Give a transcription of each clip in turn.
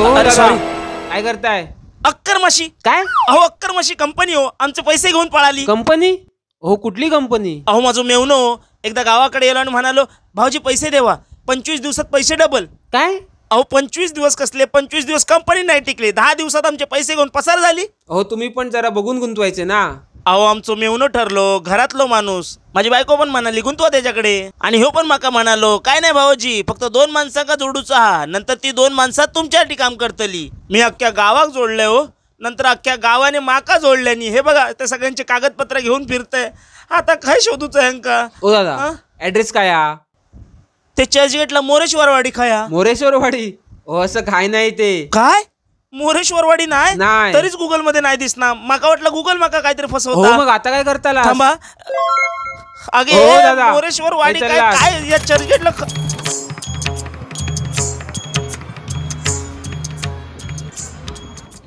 अरे दादा, सॉरी. काय करताय? अक्कर मशी. काय अहो अक्कर मशी कंपनी हो, आमचे पैसे घेऊन पळाली. कंपनी? हो, कुठली कंपनी? अहो माझं मेवनो एकदा गावाकडे गेलो आणि म्हणालो भाऊजी पैसे देवा, 25 दिवसात पैसे डबल. काय? अहो 25 दिवस कसले, 25 दिवस कंपनी नाही टिकले, 10 दिवसात आमचे पैसे घेऊन पसार झाली. हो, तुम्ही पण जरा बघून गुंतवायचे ना. अहो आमचं मेवनो ठरलो, घरातलो माणूस. माझी बायको पण म्हणाली गुंतवा त्याच्याकडे, आणि ह्यो पण माका म्हणालो काय नाही भाऊजी, फक्त 2 माणसांका जोडूचा हा, नंतर ती 2 माणसात तुमच्यासाठी काम करतली. मी अख्ख्या गावाक जोडले हो, नंतर अख्ख्या गावाने माका जोडल्यानी. हे बघा ते सगळ्यांचे कागदपत्र घेऊन फिरतंय. आता काय शोधूचं ह्यांका? ओ दादा, ऍड्रेस काय हा? ते चर्चगेटला मोरेश्वरवाडी खाया. मोरेश्वरवाडी? हो, असं काय नाही ते. काय मोरेश्वरवाडी नाही? नाही. तरीच गुगल मध्ये नाही दिसना. माका वाटलं गुगल माका काहीतरी हो, फसवता. मग आता काय करताला? थांबा. अगे हो दादा, मोरेश्वरवाडी हे काय चला. काय या चर्चगेटला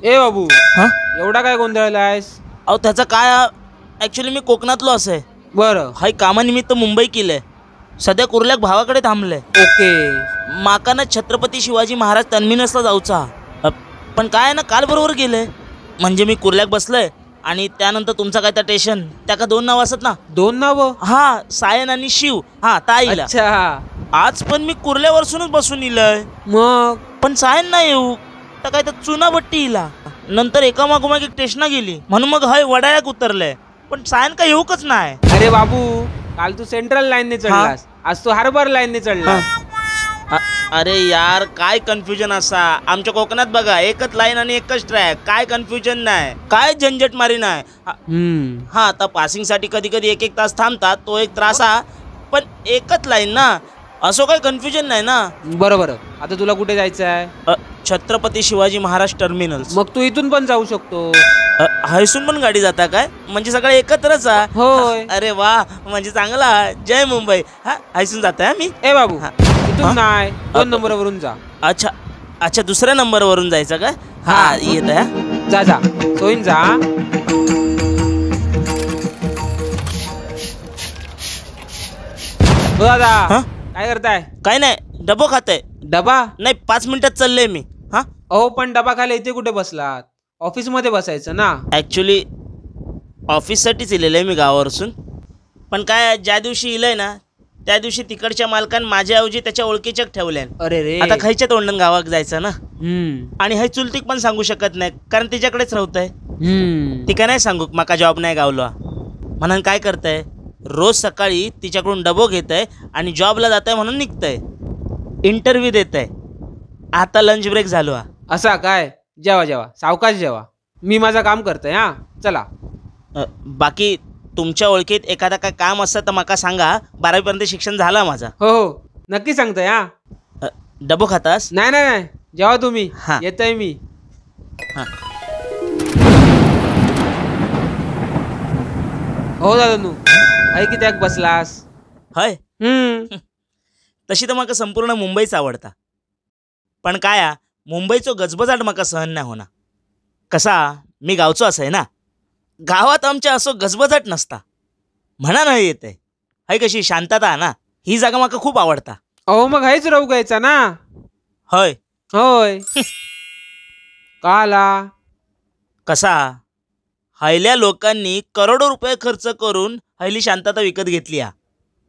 ए बाबू, हा? एवढा काय गोंधळलायस? अहो त्याचं काय, ऍक्च्युली मी कोकणातलो असं आहे. बरं, हाय कामानिमित्त मुंबई केलंय, सध्या कुर्ल्याक भावाकडे थांबलंय. ओके. माका ना छत्रपती शिवाजी महाराज टर्मिनसला जाऊचा. पण काय आहे ना, काल बरोबर गेलंय. म्हणजे मी कुर्ल्याक बसलोय आणि त्यानंतर तुमचा काय त्या स्टेशन, त्याका 2 नाव असत ना. 2 नाव? हा, सायन आणि शिव. हा ताईला. अच्छा. आज पण मी कुर्ल्यावरसूनच बसून इलय, मग पण सायन नाही येऊ तर काय तर चुनाभट्टी इला. नंतर एका मागोमाग एक स्टेशना गेली, म्हणून मग हय वडाळ्याक उतरलंय, पण सायन काय येऊकच नाही. अरे बाबू, काल तू सेंट्रल लाईनने चढलास, आज तू हार्बर लाईनने चढलास. अरे यार काय कन्फ्युजन असा. आमच्या कोकणात बघा एकच लाईन आणि एकच ट्रॅक, काय कन्फ्युजन नाही, काय झंझट मारी नाही. हा, आता पासिंग साठी कधी कधी 1-1 तास थांबतात, तो एक त्रास हा, पण एकच लाईन ना, असं काही कन्फ्युजन नाही ना. बरोबर. आता तुला कुठे जायचं आहे? छत्रपती शिवाजी महाराज टर्मिनल्स. मग तू इथून पण जाऊ शकतो. हैसून पण गाडी जाता काय? म्हणजे सगळं एकत्रच आहे. होय. अरे वा, म्हणजे चांगला. जय मुंबई. हा, हैसून जाताय मी. ए बाबू, हा. इथून नाही, 2 नंबरवरून जा. अच्छा अच्छा, दुसऱ्या नंबरवरून जायचं काय? हा, येत आहे. जा जा, सोयीन जा. हो दादा, हा? काय करताय? काय नाही, डबो खाते. डबा? नाही, 5 मिनिटात चालले मी. हा, अहो, पण डबा खायला इथे कुठे बसलात? ऑफिस मध्ये बसायचं ना. ॲक्च्युली ऑफिससाठीच इलेलं आहे मी गावावरसून. पण काय, ज्या दिवशी इलंय ना त्या दिवशी तिकडच्या मालकान माझ्याऐवजी त्याच्या ओळखीच्या ठेवल्या. अरे रे, आता खायच्या तोंडन गावात जायचं ना. हम्म आणि हे चुलतीक पण सांगू शकत नाही, कारण तिच्याकडेच राहतंय. हम्म ती काय नाही सांगू माका जॉब नाही गावला म्हणून. काय करताय, रोज सकाळी तिच्याकडून डबो घेतय आणि जॉबला जाताय म्हणून निघतंय, इंटरव्ह्यू देतय. आता लंच ब्रेक झालो हा. असा काय? जेवा जेवा, सावकाश जेवा, मी माझं काम करतोय. हा, चला. बाकी तुमच्या ओळखीत एखादा काय काम असतं तर माका सांगा. 12वी पर्यंत शिक्षण झालं माझा. हो हो, नक्की सांगतोय. हा, डबो खातास? नाही नाही नाही, जेवा तुम्ही. हा. येतोय मी. हा. हो दादा, नू ऐक किती बसलास? हय, तशी तर माका संपूर्ण मुंबईच आवडता. पण काय, मुंबईचो गजबजाट माका सहन नाही होणार. कसा, मी गावचो असं आहे ना, गावात आमच्या असं गजबजाट नसता, म्हणा नाही येते. हाय कशी शांतता ना, ही जागा माका खूप आवडता. अहो, मग हेच राहू घ्यायचा ना. होय होय. का आला? कसा, हैल्या लोकांनी करोडो रुपये खर्च करून हैली शांतता विकत घेतली हा.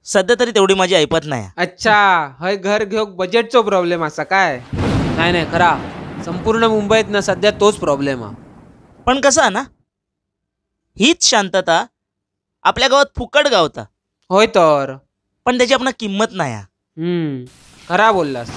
सध्या तरी तेवढी माझी ऐपत नाही. अच्छा, हय घर घेऊक बजेटचो प्रॉब्लेम असा काय? नाही नाही, खरा संपूर्ण मुंबईत ना सध्या तोच प्रॉब्लेम हा. पण कसा ना, हीच शांतता आपल्या गावात फुकट गावता. होय तर. पण त्याची आपण किंमत नाही. खरा बोललास.